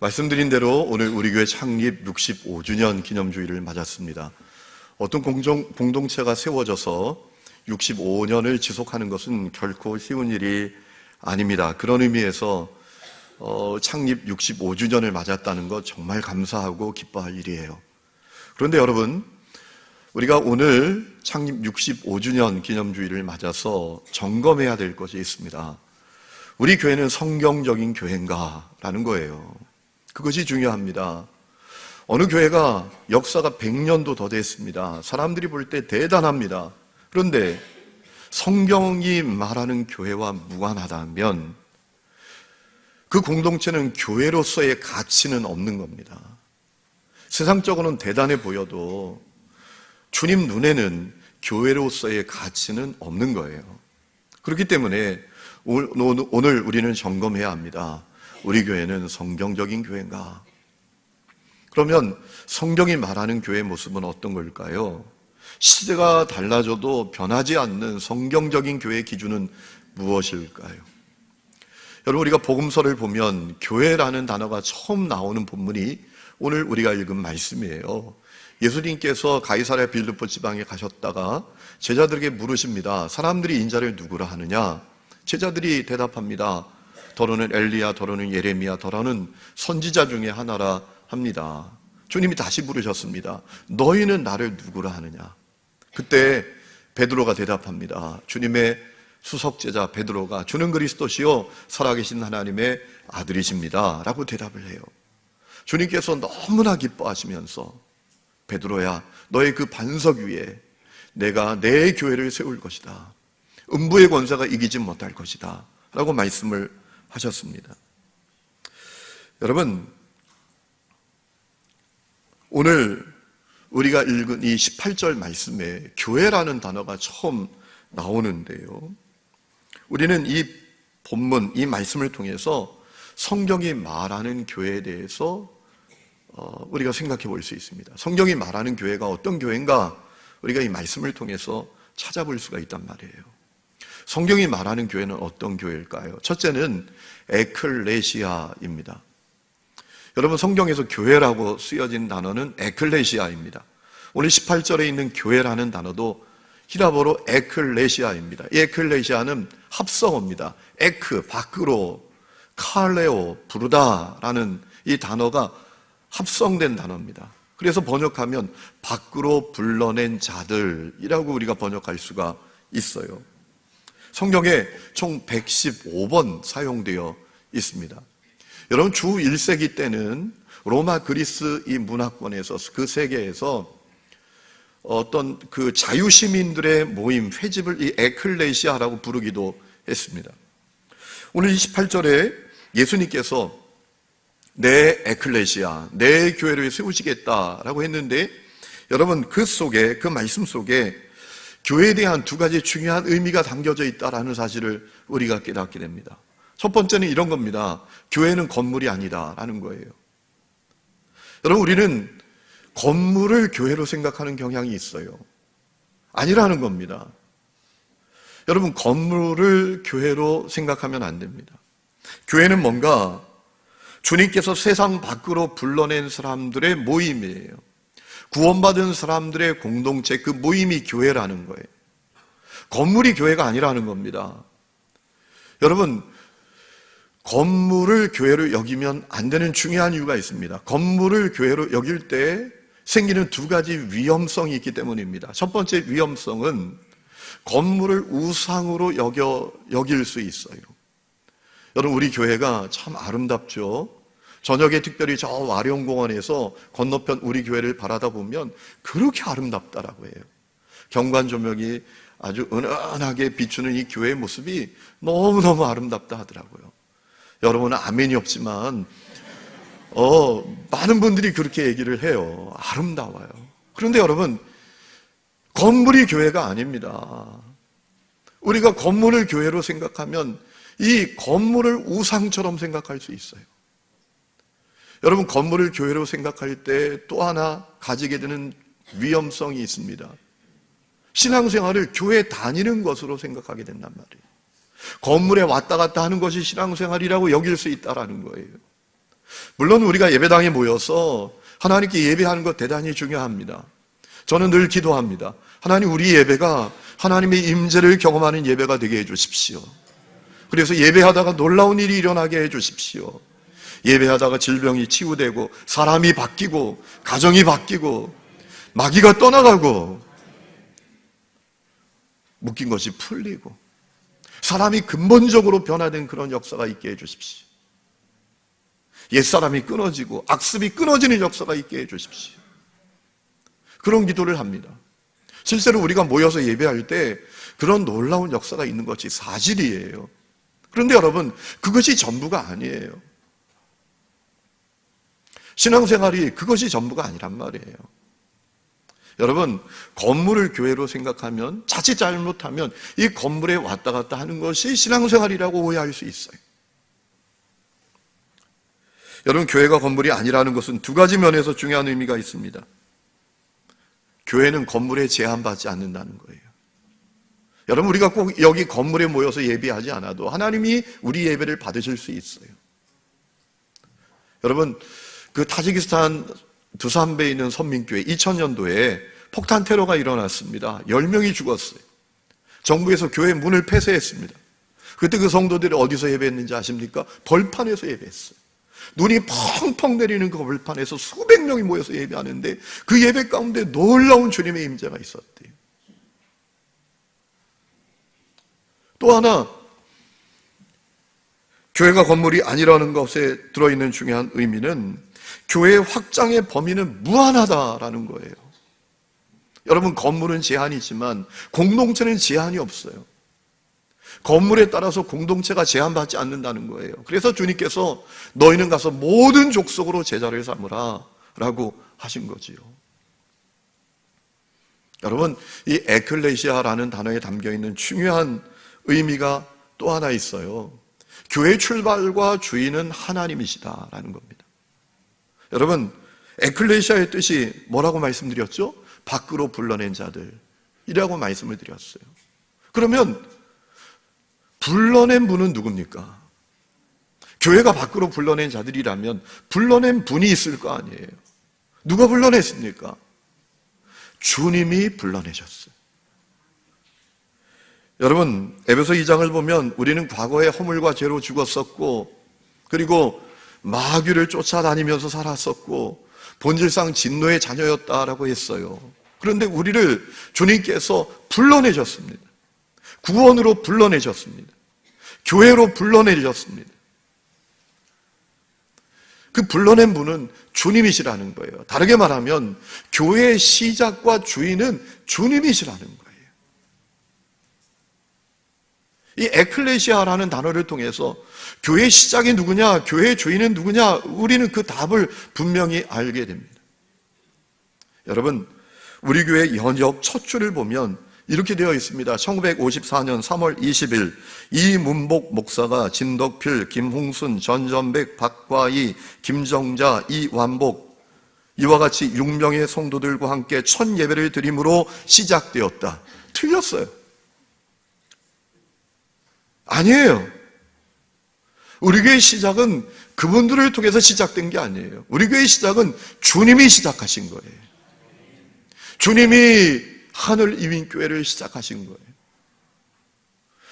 말씀드린 대로 오늘 우리 교회 창립 65주년 기념주일을 맞았습니다. 어떤 공동체가 세워져서 65년을 지속하는 것은 결코 쉬운 일이 아닙니다. 그런 의미에서 창립 65주년을 맞았다는 것 정말 감사하고 기뻐할 일이에요. 그런데 여러분, 우리가 오늘 창립 65주년 기념주일을 맞아서 점검해야 될 것이 있습니다. 우리 교회는 성경적인 교회인가? 라는 거예요. 그것이 중요합니다. 어느 교회가 역사가 100년도 더 됐습니다. 사람들이 볼 때 대단합니다. 그런데 성경이 말하는 교회와 무관하다면 그 공동체는 교회로서의 가치는 없는 겁니다. 세상적으로는 대단해 보여도 주님 눈에는 교회로서의 가치는 없는 거예요. 그렇기 때문에 오늘 우리는 점검해야 합니다. 우리 교회는 성경적인 교회인가? 그러면 성경이 말하는 교회의 모습은 어떤 걸까요? 시대가 달라져도 변하지 않는 성경적인 교회의 기준은 무엇일까요? 여러분, 우리가 복음서를 보면 교회라는 단어가 처음 나오는 본문이 오늘 우리가 읽은 말씀이에요. 예수님께서 가이사랴 빌립보 지방에 가셨다가 제자들에게 물으십니다. 사람들이 인자를 누구라 하느냐? 제자들이 대답합니다. 더러는 엘리야, 더러는 예레미야, 더러는 선지자 중에 하나라 합니다. 주님이 다시 물으셨습니다. 너희는 나를 누구라 하느냐? 그때 베드로가 대답합니다. 주님의 수석제자 베드로가 주는 그리스도시요 살아계신 하나님의 아들이십니다 라고 대답을 해요. 주님께서 너무나 기뻐하시면서 베드로야, 너의 그 반석 위에 내가 내 교회를 세울 것이다. 음부의 권세가 이기지 못할 것이다 라고 말씀을 하셨습니다. 여러분, 오늘 우리가 읽은 이 18절 말씀에 교회라는 단어가 처음 나오는데요. 우리는 이 본문, 이 말씀을 통해서 성경이 말하는 교회에 대해서 우리가 생각해 볼 수 있습니다. 성경이 말하는 교회가 어떤 교회인가 우리가 이 말씀을 통해서 찾아볼 수가 있단 말이에요. 성경이 말하는 교회는 어떤 교회일까요? 첫째는 에클레시아입니다. 여러분, 성경에서 교회라고 쓰여진 단어는 에클레시아입니다. 오늘 18절에 있는 교회라는 단어도 히라보로 에클레시아입니다. 이 에클레시아는 합성어입니다. 에크, 밖으로, 칼레오, 부르다라는 이 단어가 합성된 단어입니다. 그래서 번역하면 밖으로 불러낸 자들이라고 우리가 번역할 수가 있어요. 성경에 총 115번 사용되어 있습니다. 여러분, 주 1세기 때는 로마 그리스 이 문화권에서 그 세계에서 어떤 그 자유시민들의 모임, 회집을 이 에클레시아라고 부르기도 했습니다. 오늘 28절에 예수님께서 내 에클레시아, 내 교회를 세우시겠다라고 했는데 여러분, 그 속에, 그 말씀 속에 교회에 대한 두 가지 중요한 의미가 담겨져 있다라는 사실을 우리가 깨닫게 됩니다. 첫 번째는 이런 겁니다. 교회는 건물이 아니다라는 거예요. 여러분, 우리는 건물을 교회로 생각하는 경향이 있어요. 아니라는 겁니다. 여러분, 건물을 교회로 생각하면 안 됩니다. 교회는 뭔가 주님께서 세상 밖으로 불러낸 사람들의 모임이에요. 구원받은 사람들의 공동체, 그 모임이 교회라는 거예요. 건물이 교회가 아니라는 겁니다. 여러분, 건물을 교회로 여기면 안 되는 중요한 이유가 있습니다. 건물을 교회로 여길 때 생기는 두 가지 위험성이 있기 때문입니다. 첫 번째 위험성은 건물을 우상으로 여길 수 있어요. 여러분, 우리 교회가 참 아름답죠. 저녁에 특별히 저 와룡공원에서 건너편 우리 교회를 바라다 보면 그렇게 아름답다라고 해요. 경관 조명이 아주 은은하게 비추는 이 교회의 모습이 너무너무 아름답다 하더라고요. 여러분은 아멘이 없지만 많은 분들이 그렇게 얘기를 해요. 아름다워요. 그런데 여러분, 건물이 교회가 아닙니다. 우리가 건물을 교회로 생각하면 이 건물을 우상처럼 생각할 수 있어요. 여러분, 건물을 교회로 생각할 때 또 하나 가지게 되는 위험성이 있습니다. 신앙생활을 교회 다니는 것으로 생각하게 된단 말이에요. 건물에 왔다 갔다 하는 것이 신앙생활이라고 여길 수 있다라는 거예요. 물론 우리가 예배당에 모여서 하나님께 예배하는 것 대단히 중요합니다. 저는 늘 기도합니다. 하나님, 우리 예배가 하나님의 임재를 경험하는 예배가 되게 해주십시오. 그래서 예배하다가 놀라운 일이 일어나게 해주십시오. 예배하다가 질병이 치유되고 사람이 바뀌고 가정이 바뀌고 마귀가 떠나가고 묶인 것이 풀리고 사람이 근본적으로 변화된 그런 역사가 있게 해주십시오. 옛사람이 끊어지고 악습이 끊어지는 역사가 있게 해주십시오. 그런 기도를 합니다. 실제로 우리가 모여서 예배할 때 그런 놀라운 역사가 있는 것이 사실이에요. 그런데 여러분, 그것이 전부가 아니에요. 신앙생활이 그것이 전부가 아니란 말이에요. 여러분, 건물을 교회로 생각하면 자칫 잘못하면 이 건물에 왔다 갔다 하는 것이 신앙생활이라고 오해할 수 있어요. 여러분, 교회가 건물이 아니라는 것은 두 가지 면에서 중요한 의미가 있습니다. 교회는 건물에 제한받지 않는다는 거예요. 여러분, 우리가 꼭 여기 건물에 모여서 예배하지 않아도 하나님이 우리 예배를 받으실 수 있어요. 여러분, 그 타지키스탄 두산베에 있는 선민교회 2000년도에 폭탄 테러가 일어났습니다. 10명이 죽었어요. 정부에서 교회 문을 폐쇄했습니다. 그때 그 성도들이 어디서 예배했는지 아십니까? 벌판에서 예배했어요. 눈이 펑펑 내리는 그 벌판에서 수백 명이 모여서 예배하는데 그 예배 가운데 놀라운 주님의 임재가 있었대요. 또 하나, 교회가 건물이 아니라는 것에 들어있는 중요한 의미는 교회의 확장의 범위는 무한하다라는 거예요. 여러분, 건물은 제한이지만 공동체는 제한이 없어요. 건물에 따라서 공동체가 제한받지 않는다는 거예요. 그래서 주님께서 너희는 가서 모든 족속으로 제자를 삼으라 라고 하신 거지요. 여러분, 이 에클레시아라는 단어에 담겨있는 중요한 의미가 또 하나 있어요. 교회의 출발과 주인은 하나님이시다라는 겁니다. 여러분, 에클레시아의 뜻이 뭐라고 말씀드렸죠? 밖으로 불러낸 자들이라고 말씀을 드렸어요. 그러면 불러낸 분은 누굽니까? 교회가 밖으로 불러낸 자들이라면 불러낸 분이 있을 거 아니에요. 누가 불러냈습니까? 주님이 불러내셨어요. 여러분, 에베소 2장을 보면 우리는 과거에 허물과 죄로 죽었었고, 그리고 마귀를 쫓아다니면서 살았었고 본질상 진노의 자녀였다라고 했어요. 그런데 우리를 주님께서 불러내셨습니다. 구원으로 불러내셨습니다. 교회로 불러내셨습니다. 그 불러낸 분은 주님이시라는 거예요. 다르게 말하면 교회의 시작과 주인은 주님이시라는 거예요. 이 에클레시아라는 단어를 통해서 교회의 시작이 누구냐, 교회의 주인은 누구냐, 우리는 그 답을 분명히 알게 됩니다. 여러분, 우리 교회 연역 첫 줄을 보면 이렇게 되어 있습니다. 1954년 3월 20일 이문복 목사가 진덕필, 김홍순, 전전백, 박과희, 김정자, 이완복 이와 같이 6명의 성도들과 함께 첫 예배를 드림으로 시작되었다. 틀렸어요. 아니에요. 우리 교회의 시작은 그분들을 통해서 시작된 게 아니에요. 우리 교회의 시작은 주님이 시작하신 거예요. 주님이 하늘 이민교회를 시작하신 거예요.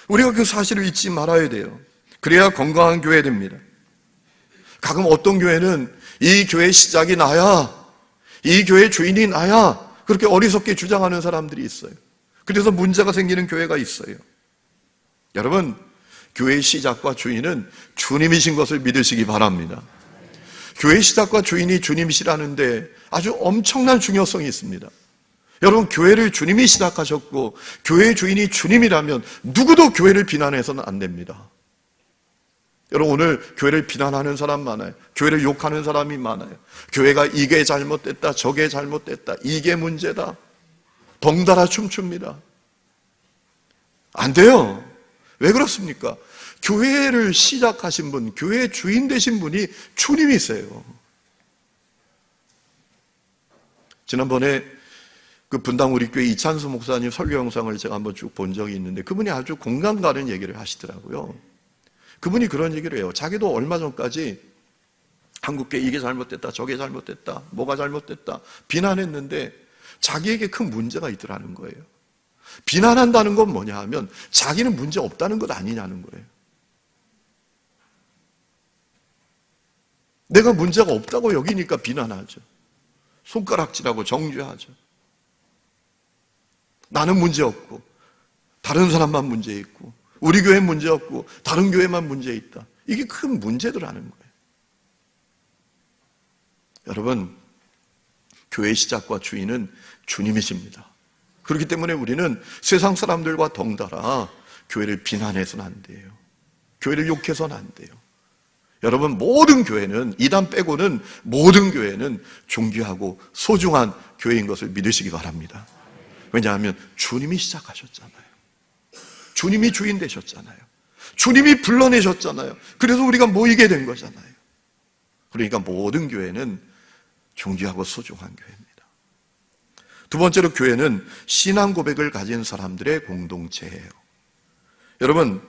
우리가 그 사실을 잊지 말아야 돼요. 그래야 건강한 교회 됩니다. 가끔 어떤 교회는 이 교회의 시작이 나야, 이 교회의 주인이 나야, 그렇게 어리석게 주장하는 사람들이 있어요. 그래서 문제가 생기는 교회가 있어요. 여러분, 교회의 시작과 주인은 주님이신 것을 믿으시기 바랍니다. 교회의 시작과 주인이 주님이시라는데 아주 엄청난 중요성이 있습니다. 여러분, 교회를 주님이 시작하셨고 교회의 주인이 주님이라면 누구도 교회를 비난해서는 안 됩니다. 여러분, 오늘 교회를 비난하는 사람 많아요. 교회를 욕하는 사람이 많아요. 교회가 이게 잘못됐다, 저게 잘못됐다, 이게 문제다, 덩달아 춤춥니다. 안 돼요. 왜 그렇습니까? 교회를 시작하신 분, 교회의 주인 되신 분이 주님이세요. 지난번에 그 분당 우리 교회 이찬수 목사님 설교 영상을 제가 한번 쭉 본 적이 있는데 그분이 아주 공감 가는 얘기를 하시더라고요. 그분이 그런 얘기를 해요. 자기도 얼마 전까지 한국교회 이게 잘못됐다, 저게 잘못됐다, 뭐가 잘못됐다 비난했는데 자기에게 큰 문제가 있더라는 거예요. 비난한다는 건 뭐냐 하면 자기는 문제 없다는 것 아니냐는 거예요. 내가 문제가 없다고 여기니까 비난하죠. 손가락질하고 정죄하죠. 나는 문제 없고 다른 사람만 문제 있고 우리 교회는 문제 없고 다른 교회만 문제 있다. 이게 큰 문제더라는 거예요. 여러분, 교회의 시작과 주인은 주님이십니다. 그렇기 때문에 우리는 세상 사람들과 덩달아 교회를 비난해서는 안 돼요. 교회를 욕해서는 안 돼요. 여러분, 모든 교회는, 이단 빼고는 모든 교회는 존귀하고 소중한 교회인 것을 믿으시기 바랍니다. 왜냐하면 주님이 시작하셨잖아요. 주님이 주인 되셨잖아요. 주님이 불러내셨잖아요. 그래서 우리가 모이게 된 거잖아요. 그러니까 모든 교회는 존귀하고 소중한 교회입니다. 두 번째로 교회는 신앙 고백을 가진 사람들의 공동체예요. 여러분,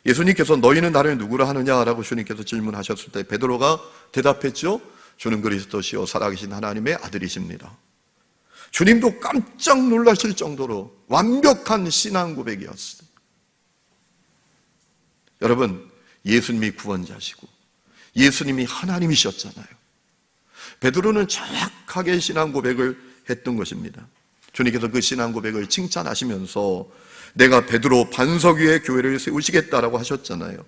예수님께서 너희는 나를 누구라 하느냐라고 주님께서 질문하셨을 때 베드로가 대답했죠. 주는 그리스도시요 살아계신 하나님의 아들이십니다. 주님도 깜짝 놀라실 정도로 완벽한 신앙 고백이었어요. 여러분, 예수님이 구원자시고 예수님이 하나님이셨잖아요. 베드로는 정확하게 신앙 고백을 했던 것입니다. 주님께서 그 신앙 고백을 칭찬하시면서 내가 베드로 반석 위에 교회를 세우시겠다라고 하셨잖아요.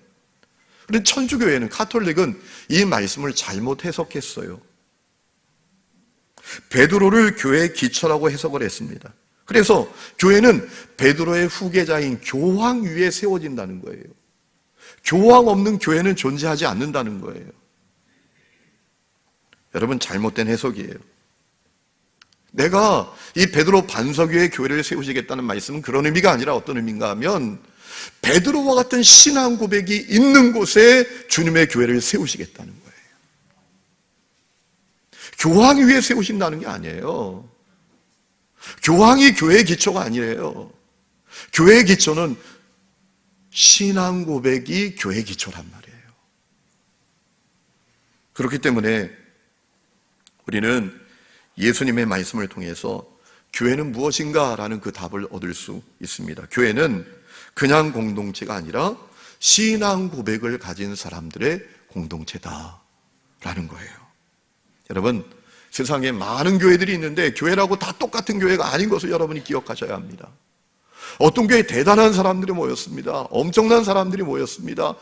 그런데 천주교회는, 가톨릭은 이 말씀을 잘못 해석했어요. 베드로를 교회의 기초라고 해석을 했습니다. 그래서 교회는 베드로의 후계자인 교황 위에 세워진다는 거예요. 교황 없는 교회는 존재하지 않는다는 거예요. 여러분, 잘못된 해석이에요. 내가 이 베드로 반석 위에 교회를 세우시겠다는 말씀은 그런 의미가 아니라 어떤 의미인가 하면 베드로와 같은 신앙 고백이 있는 곳에 주님의 교회를 세우시겠다는 거예요. 교황 위에 세우신다는 게 아니에요. 교황이 교회의 기초가 아니에요. 교회의 기초는 신앙 고백이 교회의 기초란 말이에요. 그렇기 때문에 우리는 예수님의 말씀을 통해서 교회는 무엇인가라는 그 답을 얻을 수 있습니다. 교회는 그냥 공동체가 아니라 신앙 고백을 가진 사람들의 공동체다라는 거예요. 여러분, 세상에 많은 교회들이 있는데 교회라고 다 똑같은 교회가 아닌 것을 여러분이 기억하셔야 합니다. 어떤 교회에 대단한 사람들이 모였습니다. 엄청난 사람들이 모였습니다.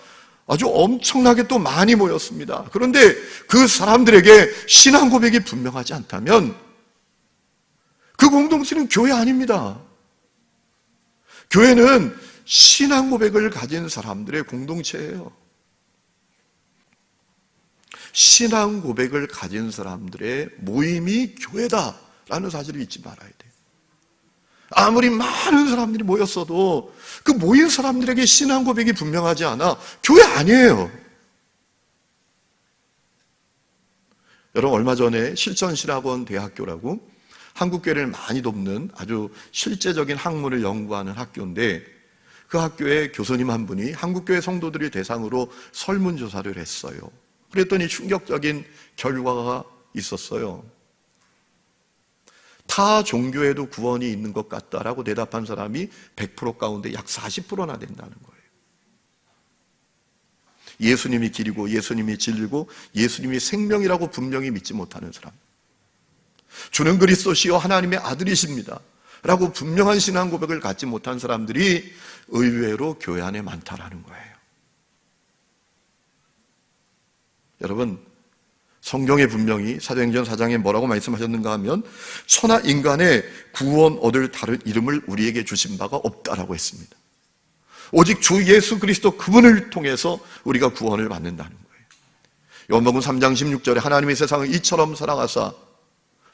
아주 엄청나게 또 많이 모였습니다. 그런데 그 사람들에게 신앙 고백이 분명하지 않다면 그 공동체는 교회 아닙니다. 교회는 신앙 고백을 가진 사람들의 공동체예요. 신앙 고백을 가진 사람들의 모임이 교회다라는 사실을 잊지 말아야 돼요. 아무리 많은 사람들이 모였어도 그 모인 사람들에게 신앙 고백이 분명하지 않아 교회 아니에요. 여러분, 얼마 전에 실천신학원 대학교라고 한국교회를 많이 돕는 아주 실제적인 학문을 연구하는 학교인데 그 학교의 교수님 한 분이 한국교회 성도들을 대상으로 설문조사를 했어요. 그랬더니 충격적인 결과가 있었어요. 타 종교에도 구원이 있는 것 같다라고 대답한 사람이 100% 가운데 약 40%나 된다는 거예요. 예수님이 길이고 예수님이 진리고 예수님이 생명이라고 분명히 믿지 못하는 사람, 주는 그리스도시요 하나님의 아들이십니다 라고 분명한 신앙 고백을 갖지 못한 사람들이 의외로 교회 안에 많다라는 거예요. 여러분, 성경에 분명히 사도행전 4장에 뭐라고 말씀하셨는가 하면 천하 인간의 구원 얻을 다른 이름을 우리에게 주신 바가 없다라고 했습니다. 오직 주 예수 그리스도 그분을 통해서 우리가 구원을 받는다는 거예요. 요한복음 3장 16절에 하나님이 세상을 이처럼 사랑하사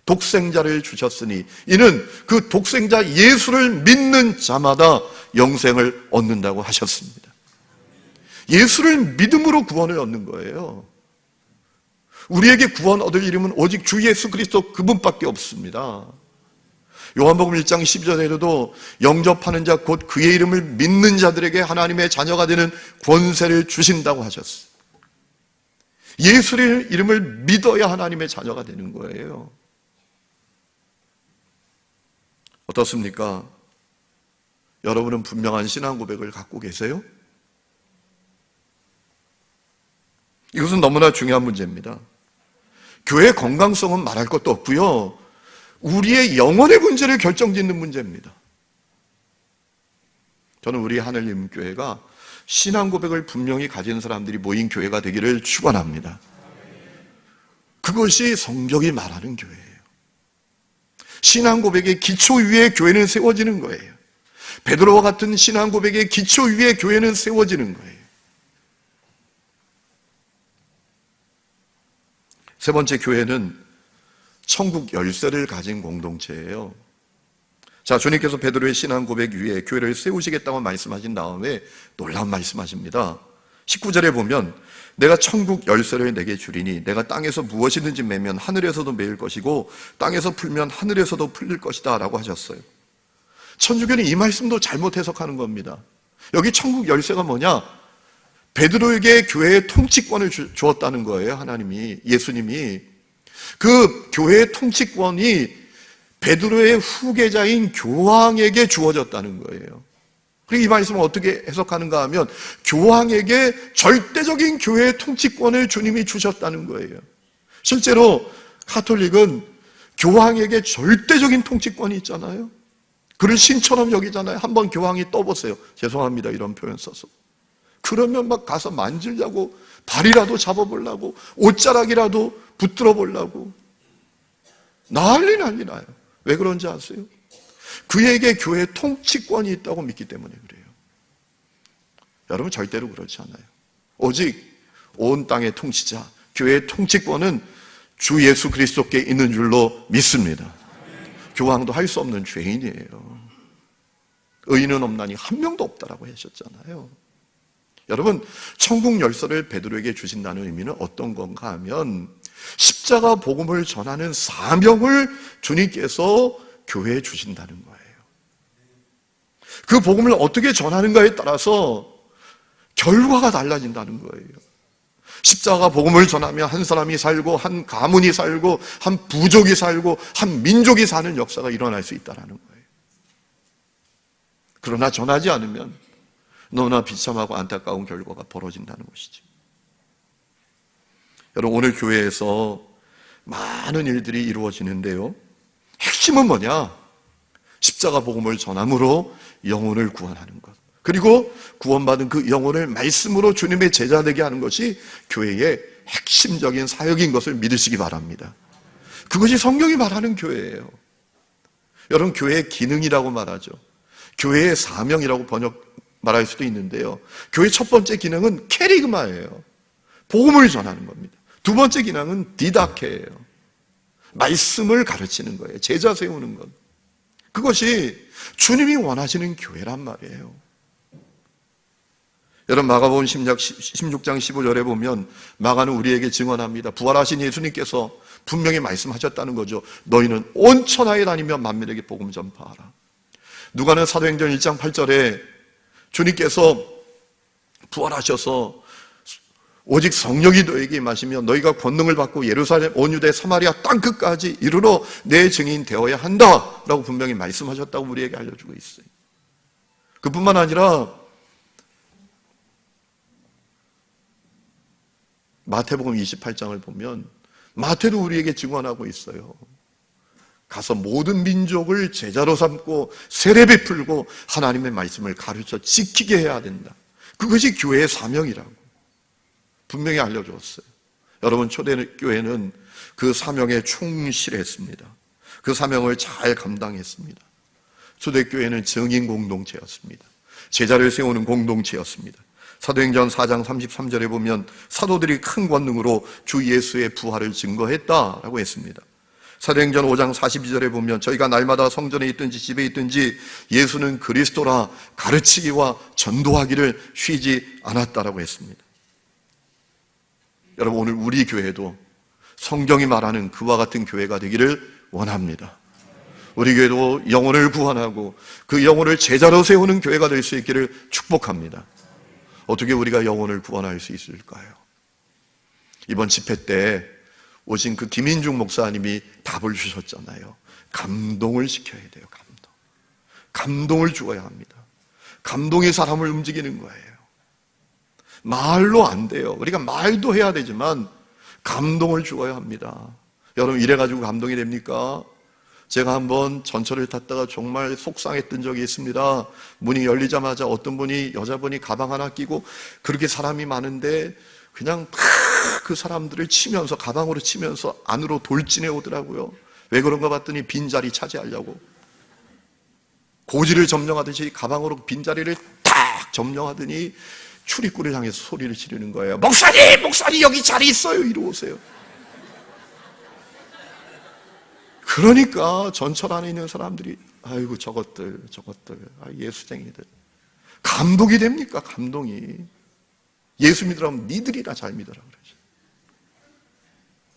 독생자를 주셨으니 이는 그 독생자 예수를 믿는 자마다 영생을 얻는다고 하셨습니다. 예수를 믿음으로 구원을 얻는 거예요. 우리에게 구원 얻을 이름은 오직 주 예수 그리스도 그분밖에 없습니다. 요한복음 1장 12절에도 영접하는 자 곧 그의 이름을 믿는 자들에게 하나님의 자녀가 되는 권세를 주신다고 하셨어요. 예수의 이름을 믿어야 하나님의 자녀가 되는 거예요. 어떻습니까? 여러분은 분명한 신앙 고백을 갖고 계세요? 이것은 너무나 중요한 문제입니다. 교회의 건강성은 말할 것도 없고요, 우리의 영혼의 문제를 결정짓는 문제입니다. 저는 우리 하늘님교회가 신앙 고백을 분명히 가진 사람들이 모인 교회가 되기를 축원합니다. 그것이 성경이 말하는 교회예요. 신앙 고백의 기초 위에 교회는 세워지는 거예요. 베드로와 같은 신앙 고백의 기초 위에 교회는 세워지는 거예요. 세 번째, 교회는 천국 열쇠를 가진 공동체예요. 자, 주님께서 베드로의 신앙 고백 위에 교회를 세우시겠다고 말씀하신 다음에 놀라운 말씀하십니다. 19절에 보면 내가 천국 열쇠를 내게 주리니 내가 땅에서 무엇이든지 매면 하늘에서도 매일 것이고 땅에서 풀면 하늘에서도 풀릴 것이다 라고 하셨어요. 천주교는 이 말씀도 잘못 해석하는 겁니다. 여기 천국 열쇠가 뭐냐? 베드로에게 교회의 통치권을 주었다는 거예요. 하나님이, 예수님이. 그 교회의 통치권이 베드로의 후계자인 교황에게 주어졌다는 거예요. 그리고 이 말씀을 어떻게 해석하는가 하면 교황에게 절대적인 교회의 통치권을 주님이 주셨다는 거예요. 실제로 가톨릭은 교황에게 절대적인 통치권이 있잖아요. 그를 신처럼 여기잖아요. 한번 교황이 떠보세요. 죄송합니다, 이런 표현 써서. 그러면 막 가서 만지려고, 발이라도 잡아보려고, 옷자락이라도 붙들어 보려고 난리 나요. 왜 그런지 아세요? 그에게 교회의 통치권이 있다고 믿기 때문에 그래요. 여러분, 절대로 그렇지 않아요. 오직 온 땅의 통치자, 교회의 통치권은 주 예수 그리스도께 있는 줄로 믿습니다. 교황도 할 수 없는 죄인이에요. 의인은 없나니 한 명도 없다라고 하셨잖아요. 여러분, 천국 열쇠를 베드로에게 주신다는 의미는 어떤 건가 하면 십자가 복음을 전하는 사명을 주님께서 교회에 주신다는 거예요. 그 복음을 어떻게 전하는가에 따라서 결과가 달라진다는 거예요. 십자가 복음을 전하면 한 사람이 살고, 한 가문이 살고, 한 부족이 살고, 한 민족이 사는 역사가 일어날 수 있다는 거예요. 그러나 전하지 않으면 너무나 비참하고 안타까운 결과가 벌어진다는 것이죠. 여러분, 오늘 교회에서 많은 일들이 이루어지는데요, 핵심은 뭐냐? 십자가 복음을 전함으로 영혼을 구원하는 것, 그리고 구원받은 그 영혼을 말씀으로 주님의 제자 되게 하는 것이 교회의 핵심적인 사역인 것을 믿으시기 바랍니다. 그것이 성경이 말하는 교회예요. 여러분, 교회의 기능이라고 말하죠. 교회의 사명이라고 말할 수도 있는데요, 교회의 첫 번째 기능은 캐리그마예요. 복음을 전하는 겁니다. 두 번째 기능은 디다케예요. 말씀을 가르치는 거예요. 제자 세우는 것. 그것이 주님이 원하시는 교회란 말이에요. 여러분, 마가복음 16장 15절에 보면 마가는 우리에게 증언합니다. 부활하신 예수님께서 분명히 말씀하셨다는 거죠. 너희는 온 천하에 다니며 만민에게 복음 전파하라. 누가는 사도행전 1장 8절에 주님께서 부활하셔서 오직 성령이 너에게 임하시며 너희가 권능을 받고 예루살렘, 온 유대, 사마리아 땅끝까지 이르러 내 증인 되어야 한다라고 분명히 말씀하셨다고 우리에게 알려주고 있어요. 그뿐만 아니라 마태복음 28장을 보면 마태도 우리에게 증언하고 있어요. 가서 모든 민족을 제자로 삼고 세례 베풀고 하나님의 말씀을 가르쳐 지키게 해야 된다. 그것이 교회의 사명이라고 분명히 알려주었어요. 여러분, 초대교회는 그 사명에 충실했습니다. 그 사명을 잘 감당했습니다. 초대교회는 증인 공동체였습니다. 제자를 세우는 공동체였습니다. 사도행전 4장 33절에 보면 사도들이 큰 권능으로 주 예수의 부활을 증거했다라고 했습니다. 사도행전 5장 42절에 보면 저희가 날마다 성전에 있든지 집에 있든지 예수는 그리스도라 가르치기와 전도하기를 쉬지 않았다라고 했습니다. 여러분, 오늘 우리 교회도 성경이 말하는 그와 같은 교회가 되기를 원합니다. 우리 교회도 영혼을 구원하고 그 영혼을 제자로 세우는 교회가 될 수 있기를 축복합니다. 어떻게 우리가 영혼을 구원할 수 있을까요? 이번 집회 때 오신 그 김인중 목사님이 답을 주셨잖아요. 감동을 시켜야 돼요. 감동을 주어야 합니다. 감동이 사람을 움직이는 거예요. 말로 안 돼요. 우리가 말도 해야 되지만 감동을 주어야 합니다. 여러분, 이래가지고 감동이 됩니까? 제가 한번 전철을 탔다가 정말 속상했던 적이 있습니다. 문이 열리자마자 어떤 분이, 여자분이 가방 하나 끼고 그렇게 사람이 많은데 그냥 막 그 사람들을 치면서, 가방으로 치면서 안으로 돌진해 오더라고요. 왜 그런가 봤더니 빈자리 차지하려고. 고지를 점령하듯이 가방으로 빈자리를 딱 점령하더니 출입구를 향해서 소리를 지르는 거예요. 목사님! 목사님! 여기 자리 있어요! 이리 오세요. 그러니까 전철 안에 있는 사람들이 아이고 저것들 예수쟁이들. 감동이 됩니까? 감동이. 예수 믿으라면 니들이나 잘 믿어라 그러죠.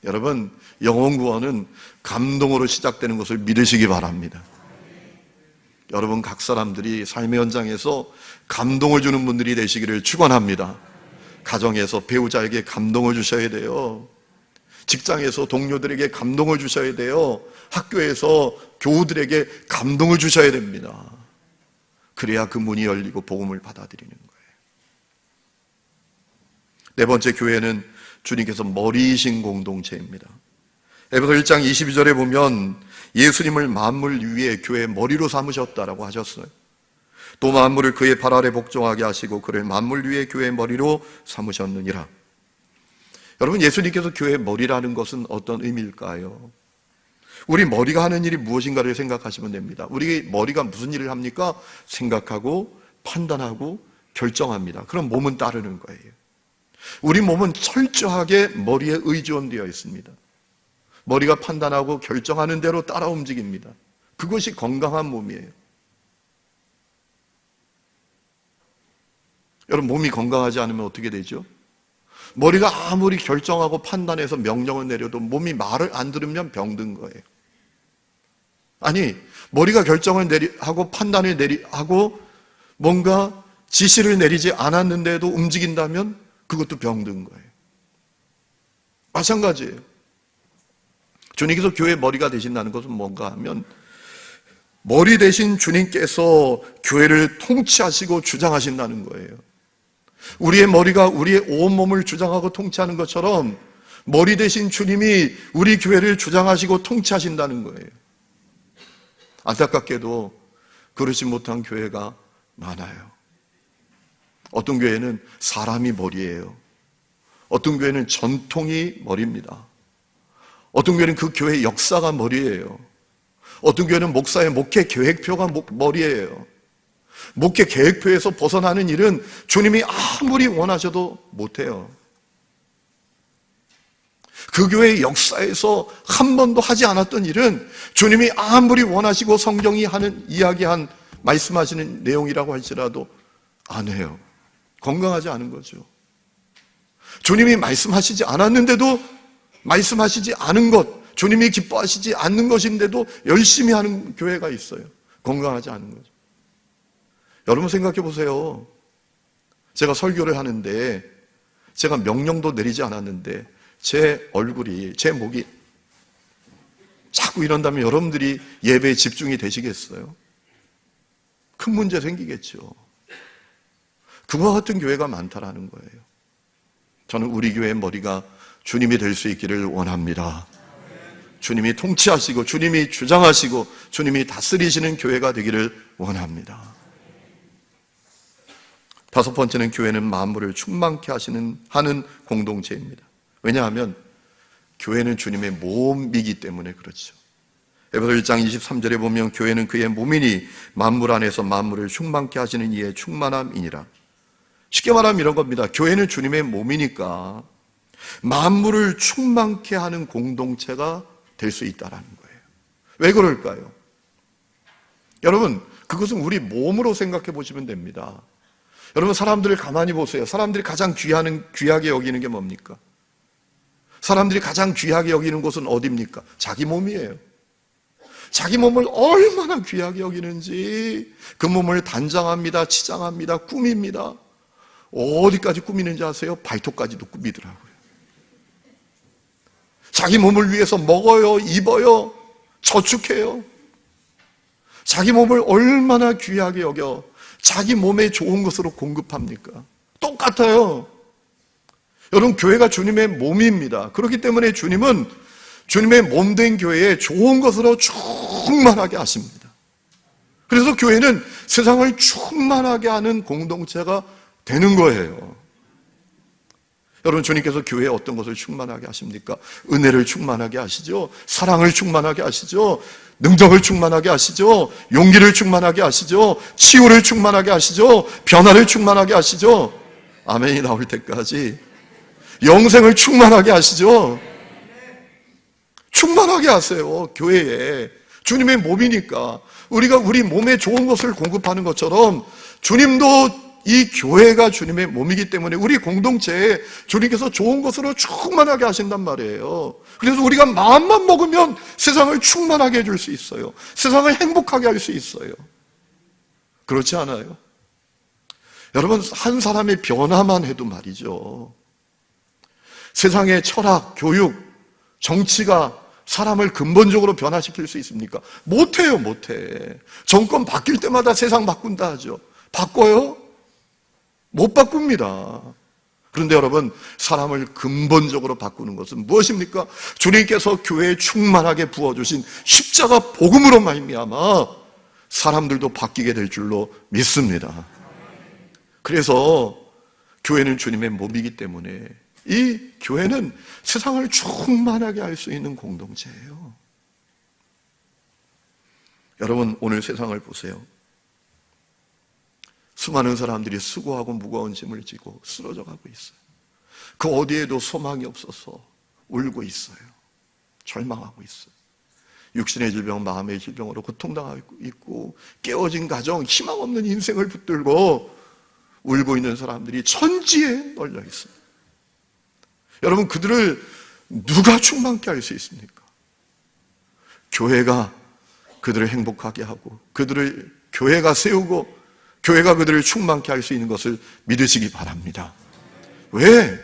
여러분, 영혼 구원은 감동으로 시작되는 것을 믿으시기 바랍니다. 여러분, 각 사람들이 삶의 현장에서 감동을 주는 분들이 되시기를 축원합니다. 가정에서 배우자에게 감동을 주셔야 돼요. 직장에서 동료들에게 감동을 주셔야 돼요. 학교에서 교우들에게 감동을 주셔야 됩니다. 그래야 그 문이 열리고 복음을 받아들이는 거예요. 네 번째, 교회는 주님께서 머리이신 공동체입니다. 에베소 1장 22절에 보면 예수님을 만물 위에 교회의 머리로 삼으셨다라고 하셨어요. 또 만물을 그의 발 아래 복종하게 하시고 그를 만물 위에 교회의 머리로 삼으셨느니라. 여러분, 예수님께서 교회의 머리라는 것은 어떤 의미일까요? 우리 머리가 하는 일이 무엇인가를 생각하시면 됩니다. 우리 머리가 무슨 일을 합니까? 생각하고 판단하고 결정합니다. 그럼 몸은 따르는 거예요. 우리 몸은 철저하게 머리에 의존되어 있습니다. 머리가 판단하고 결정하는 대로 따라 움직입니다. 그것이 건강한 몸이에요. 여러분, 몸이 건강하지 않으면 어떻게 되죠? 머리가 아무리 결정하고 판단해서 명령을 내려도 몸이 말을 안 들으면 병든 거예요. 아니, 머리가 결정을 하고 판단을 하고 뭔가 지시를 내리지 않았는데도 움직인다면 그것도 병든 거예요. 마찬가지예요. 주님께서 교회의 머리가 되신다는 것은 뭔가 하면 머리 대신 주님께서 교회를 통치하시고 주장하신다는 거예요. 우리의 머리가 우리의 온몸을 주장하고 통치하는 것처럼 머리 대신 주님이 우리 교회를 주장하시고 통치하신다는 거예요. 안타깝게도 그렇지 못한 교회가 많아요. 어떤 교회는 사람이 머리예요. 어떤 교회는 전통이 머리입니다. 어떤 교회는 그 교회의 역사가 머리예요. 어떤 교회는 목사의 목회 계획표가 머리예요. 목회 계획표에서 벗어나는 일은 주님이 아무리 원하셔도 못해요. 그 교회의 역사에서 한 번도 하지 않았던 일은 주님이 아무리 원하시고 성경이 이야기한 말씀하시는 내용이라고 할지라도 안 해요. 건강하지 않은 거죠. 주님이 말씀하시지 않았는데도 말씀하시지 않은 것, 주님이 기뻐하시지 않는 것인데도 열심히 하는 교회가 있어요. 건강하지 않은 거죠. 여러분 생각해 보세요. 제가 설교를 하는데 제가 명령도 내리지 않았는데 제 얼굴이, 제 목이 자꾸 이런다면 여러분들이 예배에 집중이 되시겠어요? 큰 문제 생기겠죠. 그와 같은 교회가 많다라는 거예요. 저는 우리 교회의 머리가 주님이 될 수 있기를 원합니다. 주님이 통치하시고 주님이 주장하시고 주님이 다스리시는 교회가 되기를 원합니다. 다섯 번째는 교회는 만물을 충만케 하는 공동체입니다. 왜냐하면 교회는 주님의 몸이기 때문에 그렇죠. 에베소 1장 23절에 보면 교회는 그의 몸이니 만물 안에서 만물을 충만케 하시는 이의 충만함이니라. 쉽게 말하면 이런 겁니다. 교회는 주님의 몸이니까 만물을 충만케 하는 공동체가 될 수 있다는 거예요. 왜 그럴까요? 여러분, 그것은 우리 몸으로 생각해 보시면 됩니다. 여러분, 사람들을 가만히 보세요. 사람들이 가장 귀하게 여기는 게 뭡니까? 사람들이 가장 귀하게 여기는 곳은 어디입니까? 자기 몸이에요. 자기 몸을 얼마나 귀하게 여기는지 그 몸을 단장합니다, 치장합니다, 꾸밉니다. 어디까지 꾸미는지 아세요? 발톱까지도 꾸미더라고요. 자기 몸을 위해서 먹어요, 입어요, 저축해요. 자기 몸을 얼마나 귀하게 여겨 자기 몸에 좋은 것으로 공급합니까? 똑같아요. 여러분, 교회가 주님의 몸입니다. 그렇기 때문에 주님은 주님의 몸된 교회에 좋은 것으로 충만하게 하십니다. 그래서 교회는 세상을 충만하게 하는 공동체가 되는 거예요. 여러분, 주님께서 교회에 어떤 것을 충만하게 하십니까? 은혜를 충만하게 하시죠. 사랑을 충만하게 하시죠. 능력을 충만하게 하시죠. 용기를 충만하게 하시죠. 치유를 충만하게 하시죠. 변화를 충만하게 하시죠. 아멘이 나올 때까지 영생을 충만하게 하시죠. 충만하게 하세요. 교회에. 주님의 몸이니까 우리가 우리 몸에 좋은 것을 공급하는 것처럼 주님도 이 교회가 주님의 몸이기 때문에 우리 공동체에 주님께서 좋은 것으로 충만하게 하신단 말이에요. 그래서 우리가 마음만 먹으면 세상을 충만하게 해줄 수 있어요. 세상을 행복하게 할 수 있어요. 그렇지 않아요? 여러분, 한 사람의 변화만 해도 말이죠, 세상의 철학, 교육, 정치가 사람을 근본적으로 변화시킬 수 있습니까? 못해요, 못해. 정권 바뀔 때마다 세상 바꾼다 하죠. 바꿔요? 못 바꿉니다. 그런데 여러분, 사람을 근본적으로 바꾸는 것은 무엇입니까? 주님께서 교회에 충만하게 부어주신 십자가 복음으로 말미암아 사람들도 바뀌게 될 줄로 믿습니다. 그래서 교회는 주님의 몸이기 때문에 이 교회는 세상을 충만하게 할 수 있는 공동체예요. 여러분, 오늘 세상을 보세요. 수많은 사람들이 수고하고 무거운 짐을 지고 쓰러져 가고 있어요. 그 어디에도 소망이 없어서 울고 있어요. 절망하고 있어요. 육신의 질병, 마음의 질병으로 고통당하고 있고 깨어진 가정, 희망 없는 인생을 붙들고 울고 있는 사람들이 천지에 널려 있어요. 여러분, 그들을 누가 충만케 할 수 있습니까? 교회가 그들을 행복하게 하고 그들을 교회가 세우고 교회가 그들을 충만케 할 수 있는 것을 믿으시기 바랍니다. 왜?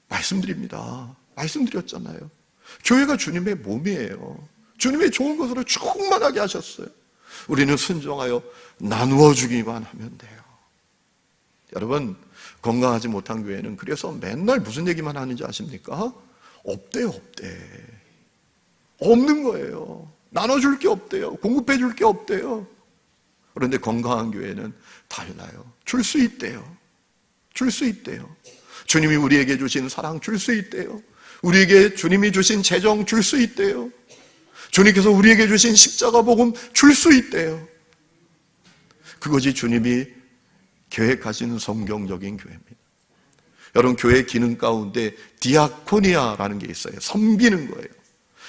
말씀드립니다. 말씀드렸잖아요. 교회가 주님의 몸이에요. 주님의 좋은 것으로 충만하게 하셨어요. 우리는 순종하여 나누어 주기만 하면 돼요. 여러분, 건강하지 못한 교회는 그래서 맨날 무슨 얘기만 하는지 아십니까? 없대요, 없대. 없는 거예요. 나눠줄 게 없대요. 공급해줄 게 없대요. 그런데 건강한 교회는 달라요. 줄 수 있대요. 줄 수 있대요. 주님이 우리에게 주신 사랑 줄 수 있대요. 우리에게 주님이 주신 재정 줄 수 있대요. 주님께서 우리에게 주신 십자가 복음 줄 수 있대요. 그것이 주님이 계획하신 성경적인 교회입니다. 여러분, 교회 기능 가운데 디아코니아라는 게 있어요. 섬기는 거예요.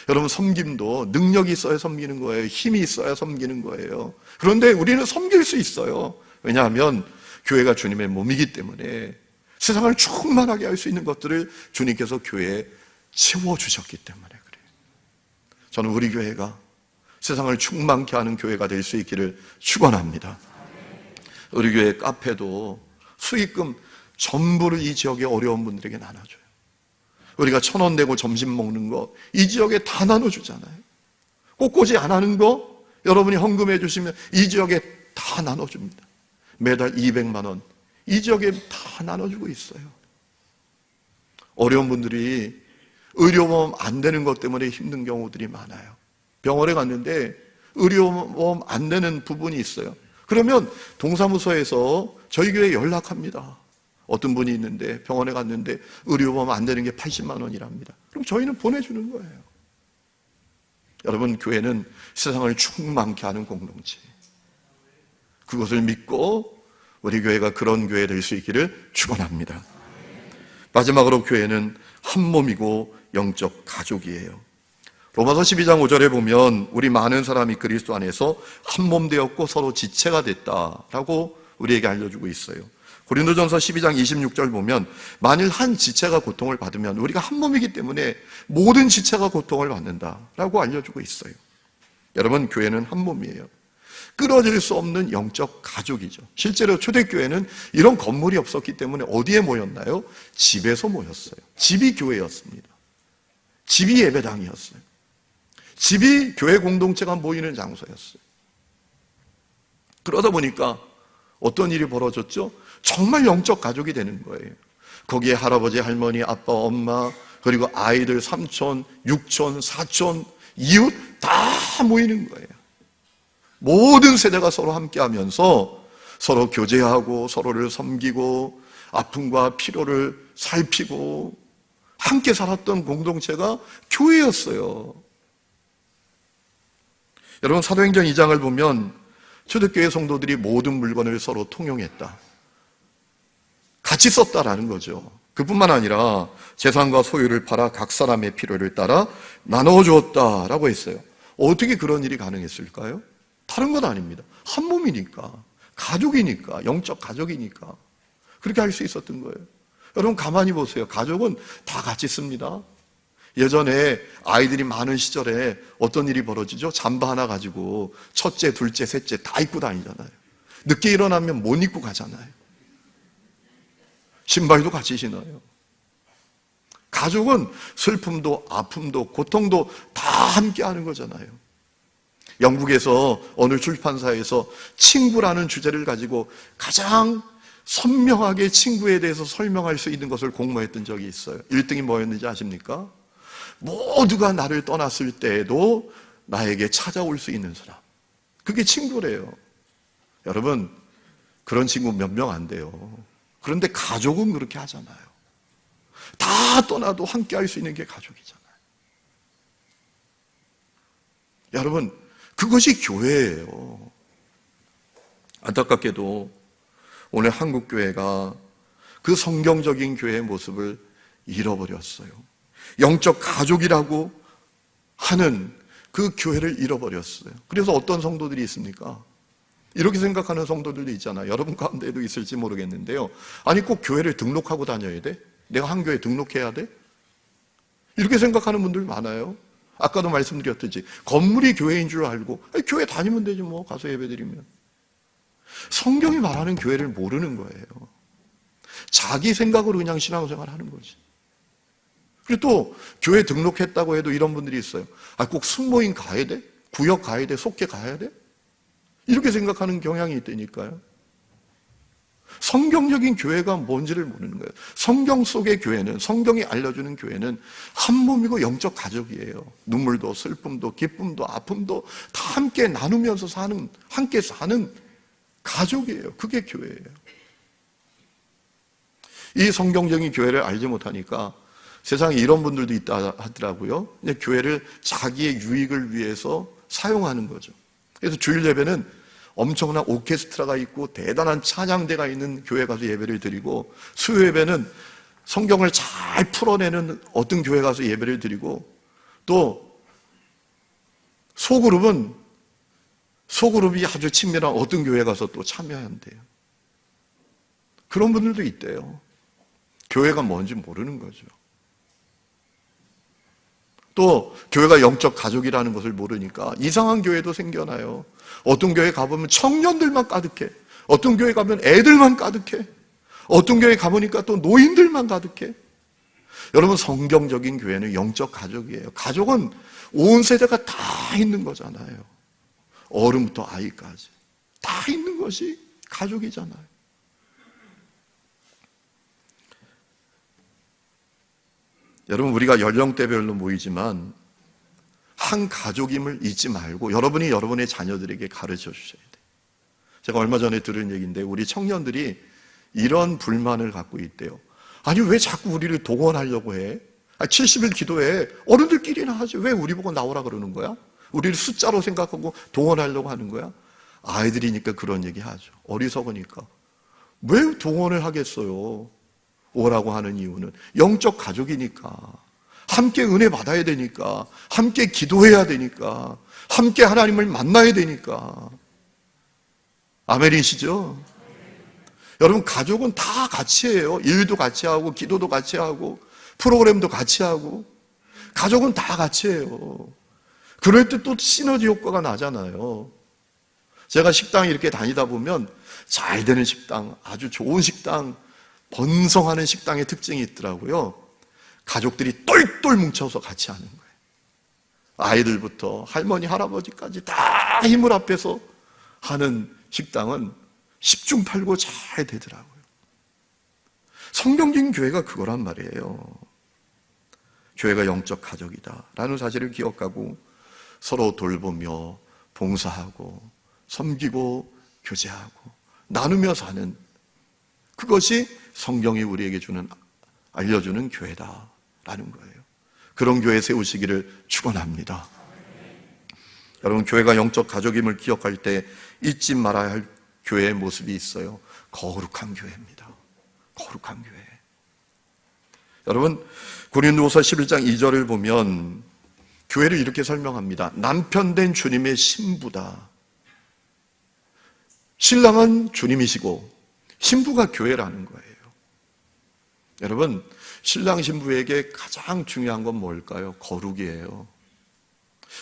여러분, 섬김도 능력이 있어야 섬기는 거예요. 힘이 있어야 섬기는 거예요. 그런데 우리는 섬길 수 있어요. 왜냐하면 교회가 주님의 몸이기 때문에 세상을 충만하게 할 수 있는 것들을 주님께서 교회에 채워주셨기 때문에 그래요. 저는 우리 교회가 세상을 충만케 하는 교회가 될 수 있기를 축원합니다. 우리 교회 카페도 수익금 전부를 이 지역의 어려운 분들에게 나눠줘요. 우리가 1,000원 내고 점심 먹는 거 이 지역에 다 나눠주잖아요. 꽃꽂이 안 하는 거 여러분이 헌금해 주시면 이 지역에 다 나눠줍니다. 매달 200만 원 이 지역에 다 나눠주고 있어요. 어려운 분들이 의료보험 안 되는 것 때문에 힘든 경우들이 많아요. 병원에 갔는데 의료보험 안 되는 부분이 있어요. 그러면 동사무소에서 저희 교회에 연락합니다. 어떤 분이 있는데 병원에 갔는데 의료보험 안 되는 게 80만 원이랍니다. 그럼 저희는 보내주는 거예요. 여러분, 교회는 세상을 충만케 하는 공동체. 그것을 믿고 우리 교회가 그런 교회 될 수 있기를 축원합니다. 마지막으로 교회는 한 몸이고 영적 가족이에요. 로마서 12장 5절에 보면 우리 많은 사람이 그리스도 안에서 한 몸 되었고 서로 지체가 됐다라고 우리에게 알려주고 있어요. 고린도전서 12장 26절 보면 만일 한 지체가 고통을 받으면 우리가 한 몸이기 때문에 모든 지체가 고통을 받는다라고 알려주고 있어요. 여러분, 교회는 한 몸이에요. 끊어질 수 없는 영적 가족이죠. 실제로 초대교회는 이런 건물이 없었기 때문에 어디에 모였나요? 집에서 모였어요. 집이 교회였습니다. 집이 예배당이었어요. 집이 교회 공동체가 모이는 장소였어요. 그러다 보니까 어떤 일이 벌어졌죠? 정말 영적 가족이 되는 거예요. 거기에 할아버지, 할머니, 아빠, 엄마, 그리고 아이들, 삼촌, 육촌, 사촌, 이웃 다 모이는 거예요. 모든 세대가 서로 함께하면서 서로 교제하고 서로를 섬기고 아픔과 필요를 살피고 함께 살았던 공동체가 교회였어요. 여러분, 사도행전 2장을 보면 초대교회 성도들이 모든 물건을 서로 통용했다, 같이 썼다라는 거죠. 그뿐만 아니라 재산과 소유를 팔아 각 사람의 필요를 따라 나눠 주었다라고 했어요. 어떻게 그런 일이 가능했을까요? 다른 건 아닙니다. 한 몸이니까, 가족이니까, 영적 가족이니까 그렇게 할 수 있었던 거예요. 여러분, 가만히 보세요. 가족은 다 같이 씁니다. 예전에 아이들이 많은 시절에 어떤 일이 벌어지죠? 잠바 하나 가지고 첫째, 둘째, 셋째 다 입고 다니잖아요. 늦게 일어나면 못 입고 가잖아요. 신발도 같이 신어요. 가족은 슬픔도 아픔도 고통도 다 함께 하는 거잖아요. 영국에서 어느 출판사에서 친구라는 주제를 가지고 가장 선명하게 친구에 대해서 설명할 수 있는 것을 공모했던 적이 있어요. 1등이 뭐였는지 아십니까? 모두가 나를 떠났을 때에도 나에게 찾아올 수 있는 사람. 그게 친구래요. 여러분, 그런 친구 몇 명 안 돼요. 그런데 가족은 그렇게 하잖아요. 다 떠나도 함께 할 수 있는 게 가족이잖아요. 여러분, 그것이 교회예요. 안타깝게도 오늘 한국교회가 그 성경적인 교회의 모습을 잃어버렸어요. 영적 가족이라고 하는 그 교회를 잃어버렸어요. 그래서 어떤 성도들이 있습니까? 이렇게 생각하는 성도들도 있잖아요. 여러분 가운데도 있을지 모르겠는데요. 아니, 꼭 교회를 등록하고 다녀야 돼? 내가 한 교회 등록해야 돼? 이렇게 생각하는 분들 많아요. 아까도 말씀드렸듯이 건물이 교회인 줄 알고 교회 다니면 되지 뭐, 가서 예배드리면. 성경이 말하는 교회를 모르는 거예요. 자기 생각으로 그냥 신앙생활 하는 거지. 그리고 또 교회 등록했다고 해도 이런 분들이 있어요. 꼭 숙모임 가야 돼? 구역 가야 돼? 속계 가야 돼? 이렇게 생각하는 경향이 있다니까요. 성경적인 교회가 뭔지를 모르는 거예요. 성경 속의 교회는, 성경이 알려주는 교회는 한 몸이고 영적 가족이에요. 눈물도 슬픔도 기쁨도 아픔도 다 함께 나누면서 사는, 함께 사는 가족이에요. 그게 교회예요. 이 성경적인 교회를 알지 못하니까 세상에 이런 분들도 있다 하더라고요. 교회를 자기의 유익을 위해서 사용하는 거죠. 그래서 주일 예배는 엄청난 오케스트라가 있고 대단한 찬양대가 있는 교회 가서 예배를 드리고, 수요 예배는 성경을 잘 풀어내는 어떤 교회 가서 예배를 드리고, 또 소그룹이 아주 친밀한 어떤 교회 가서 또 참여한대요. 그런 분들도 있대요. 교회가 뭔지 모르는 거죠. 또 교회가 영적 가족이라는 것을 모르니까 이상한 교회도 생겨나요. 어떤 교회 가보면 청년들만 가득해. 어떤 교회 가면 애들만 가득해. 어떤 교회 가보니까 또 노인들만 가득해. 여러분, 성경적인 교회는 영적 가족이에요. 가족은 온 세대가 다 있는 거잖아요. 어른부터 아이까지 다 있는 것이 가족이잖아요. 여러분, 우리가 연령대별로 모이지만 한 가족임을 잊지 말고 여러분이 여러분의 자녀들에게 가르쳐 주셔야 돼요. 제가 얼마 전에 들은 얘기인데, 우리 청년들이 이런 불만을 갖고 있대요. 아니, 왜 자꾸 우리를 동원하려고 해? 70일 기도해. 어른들끼리나 하지. 왜 우리 보고 나오라 그러는 거야? 우리를 숫자로 생각하고 동원하려고 하는 거야? 아이들이니까 그런 얘기 하죠. 어리석으니까. 왜 동원을 하겠어요? 오라고 하는 이유는 영적 가족이니까, 함께 은혜 받아야 되니까, 함께 기도해야 되니까, 함께 하나님을 만나야 되니까. 아멘이시죠? 여러분, 가족은 다 같이 해요. 일도 같이 하고 기도도 같이 하고 프로그램도 같이 하고. 가족은 다 같이 해요. 그럴 때 또 시너지 효과가 나잖아요. 제가 식당에 이렇게 다니다 보면 잘 되는 식당, 아주 좋은 식당, 번성하는 식당의 특징이 있더라고요. 가족들이 똘똘 뭉쳐서 같이 하는 거예요. 아이들부터 할머니, 할아버지까지 다 힘을 합해서 하는 식당은 10중 8구 잘 되더라고요. 성경적인 교회가 그거란 말이에요. 교회가 영적 가족이다라는 사실을 기억하고 서로 돌보며 봉사하고 섬기고 교제하고 나누며 사는, 그것이 성경이 우리에게 알려주는 교회다라는 거예요. 그런 교회 세우시기를 축원합니다. 여러분, 교회가 영적 가족임을 기억할 때 잊지 말아야 할 교회의 모습이 있어요. 거룩한 교회입니다. 거룩한 교회. 여러분, 고린도후서 11장 2절을 보면 교회를 이렇게 설명합니다. 남편 된 주님의 신부다. 신랑은 주님이시고 신부가 교회라는 거예요. 여러분, 신랑 신부에게 가장 중요한 건 뭘까요? 거룩이에요.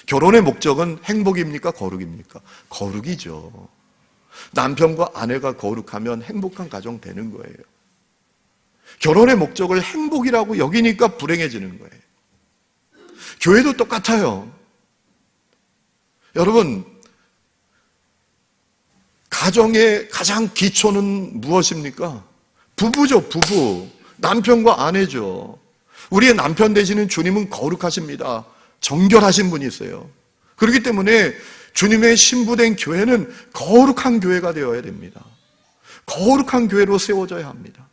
결혼의 목적은 행복입니까? 거룩입니까? 거룩이죠. 남편과 아내가 거룩하면 행복한 가정 되는 거예요. 결혼의 목적을 행복이라고 여기니까 불행해지는 거예요. 교회도 똑같아요. 여러분, 가정의 가장 기초는 무엇입니까? 부부죠, 부부. 남편과 아내죠. 우리의 남편 되시는 주님은 거룩하십니다. 정결하신 분이세요. 그렇기 때문에 주님의 신부된 교회는 거룩한 교회가 되어야 됩니다. 거룩한 교회로 세워져야 합니다.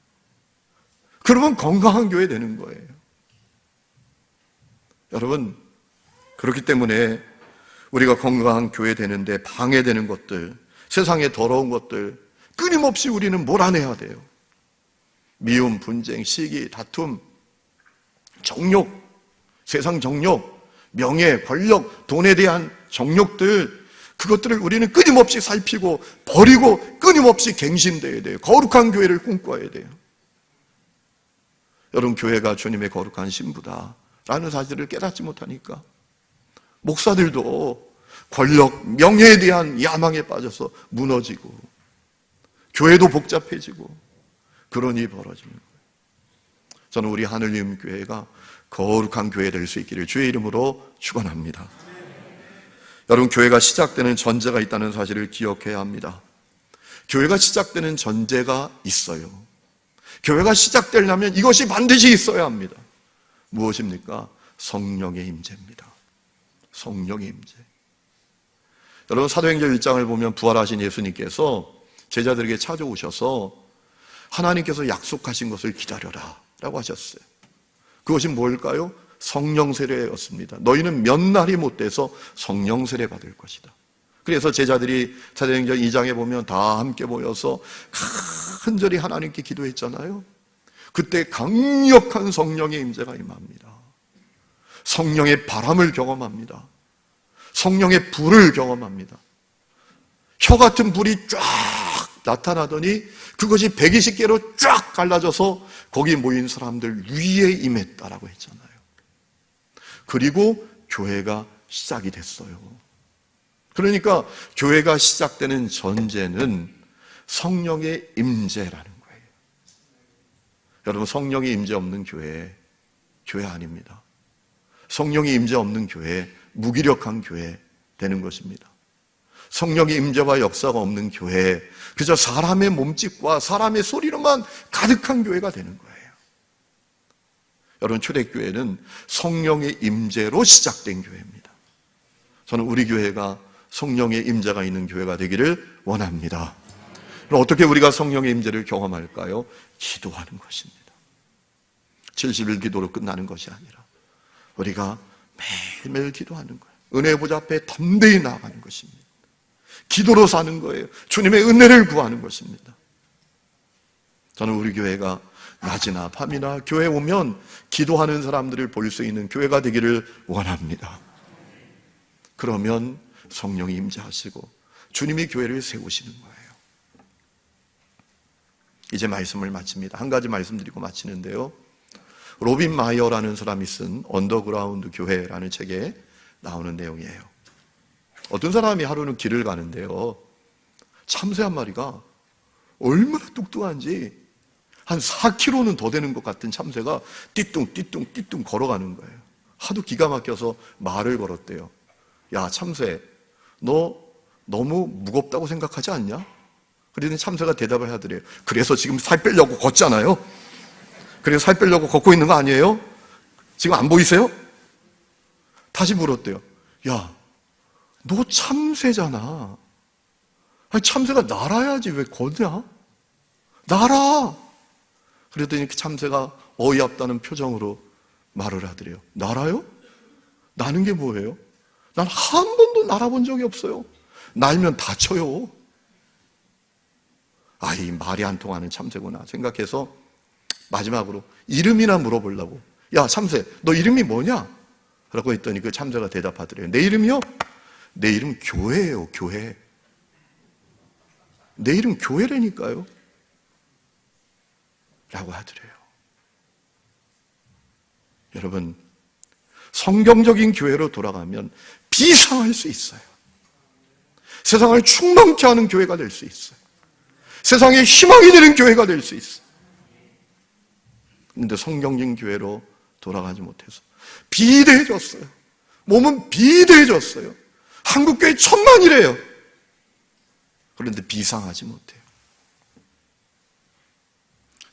그러면 건강한 교회 되는 거예요. 여러분, 그렇기 때문에 우리가 건강한 교회 되는데 방해되는 것들, 세상의 더러운 것들 끊임없이 우리는 몰아내야 돼요. 미움, 분쟁, 시기, 다툼, 정욕, 세상 정욕, 명예, 권력, 돈에 대한 정욕들, 그것들을 우리는 끊임없이 살피고 버리고 끊임없이 갱신돼야 돼요. 거룩한 교회를 꿈꿔야 돼요. 여러분, 교회가 주님의 거룩한 신부다라는 사실을 깨닫지 못하니까 목사들도 권력, 명예에 대한 야망에 빠져서 무너지고 교회도 복잡해지고 그런 일이 벌어지는 거예요. 저는 우리 하늘님 교회가 거룩한 교회 될 수 있기를 주의 이름으로 축원합니다. 여러분, 교회가 시작되는 전제가 있다는 사실을 기억해야 합니다. 교회가 시작되는 전제가 있어요. 교회가 시작되려면 이것이 반드시 있어야 합니다. 무엇입니까? 성령의 임재입니다. 성령의 임재. 여러분, 사도행전 1장을 보면 부활하신 예수님께서 제자들에게 찾아오셔서 하나님께서 약속하신 것을 기다려라 라고 하셨어요. 그것이 뭘까요? 성령 세례였습니다. 너희는 몇 날이 못 돼서 성령 세례 받을 것이다. 그래서 제자들이 사도행전 2장에 보면 다 함께 모여서 간절히 하나님께 기도했잖아요. 그때 강력한 성령의 임재가 임합니다. 성령의 바람을 경험합니다. 성령의 불을 경험합니다. 혀 같은 불이 쫙 나타나더니 그것이 120개로 쫙 갈라져서 거기 모인 사람들 위에 임했다라고 했잖아요. 그리고 교회가 시작이 됐어요. 그러니까 교회가 시작되는 전제는 성령의 임재라는 거예요. 여러분, 성령의 임재 없는 교회 아닙니다. 성령의 임재 없는 교회, 무기력한 교회 되는 것입니다. 성령의 임재와 역사가 없는 교회, 그저 사람의 몸짓과 사람의 소리로만 가득한 교회가 되는 거예요. 여러분, 초대교회는 성령의 임재로 시작된 교회입니다. 저는 우리 교회가 성령의 임재가 있는 교회가 되기를 원합니다. 그럼 어떻게 우리가 성령의 임재를 경험할까요? 기도하는 것입니다. 70일 기도로 끝나는 것이 아니라 우리가 매일매일 기도하는 거예요. 은혜의 보좌 앞에 담대히 나아가는 것입니다. 기도로 사는 거예요. 주님의 은혜를 구하는 것입니다. 저는 우리 교회가 낮이나 밤이나 교회에 오면 기도하는 사람들을 볼 수 있는 교회가 되기를 원합니다. 그러면 성령이 임재하시고 주님이 교회를 세우시는 거예요. 이제 말씀을 마칩니다. 한 가지 말씀드리고 마치는데요. 로빈 마이어라는 사람이 쓴 언더그라운드 교회라는 책에 나오는 내용이에요. 어떤 사람이 하루는 길을 가는데요, 참새 한 마리가 얼마나 똑똑한지 한 4km는 더 되는 것 같은 참새가 띠뚱 걸어가는 거예요. 하도 기가 막혀서 말을 걸었대요. 야, 참새, 너 너무 무겁다고 생각하지 않냐? 그러더니 참새가 대답을 하더래요. 그래서 지금 살 빼려고 걷잖아요. 그래서 살 빼려고 걷고 있는 거 아니에요? 지금 안 보이세요? 다시 물었대요. 야, 너 참새잖아. 아니, 참새가 날아야지 왜 걷냐? 날아! 그랬더니 그 참새가 어이없다는 표정으로 말을 하더래요. 날아요? 나는 게 뭐예요? 난 한 번도 날아본 적이 없어요. 날면 다쳐요. 아, 이 말이 안 통하는 참새구나 생각해서 마지막으로 이름이나 물어보려고. 야, 참새, 너 이름이 뭐냐? 라고 했더니 그 참새가 대답하더래요. 내 이름이요? 내 이름 교회예요, 교회. 내 이름 교회라니까요. 라고 하더래요. 여러분, 성경적인 교회로 돌아가면 비상할 수 있어요. 세상을 충만케 하는 교회가 될 수 있어요. 세상에 희망이 되는 교회가 될 수 있어요. 그런데 성경적인 교회로 돌아가지 못해서 비대해졌어요. 몸은 비대해졌어요. 한국교회 천만이래요. 그런데 비상하지 못해요.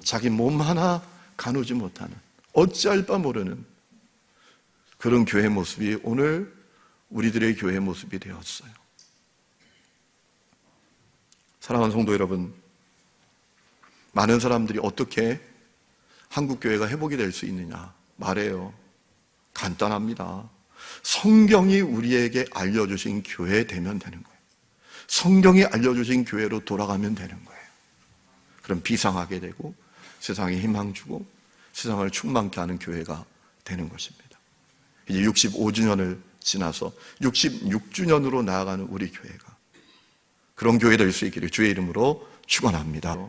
자기 몸 하나 가누지 못하는, 어찌할 바 모르는 그런 교회 모습이 오늘 우리들의 교회 모습이 되었어요. 사랑하는 성도 여러분, 많은 사람들이 어떻게 한국교회가 회복이 될 수 있느냐 말해요. 간단합니다. 성경이 우리에게 알려주신 교회 되면 되는 거예요. 성경이 알려주신 교회로 돌아가면 되는 거예요. 그럼 비상하게 되고 세상에 희망 주고 세상을 충만케 하는 교회가 되는 것입니다. 이제 65주년을 지나서 66주년으로 나아가는 우리 교회가 그런 교회 될 수 있기를 주의 이름으로 축원합니다.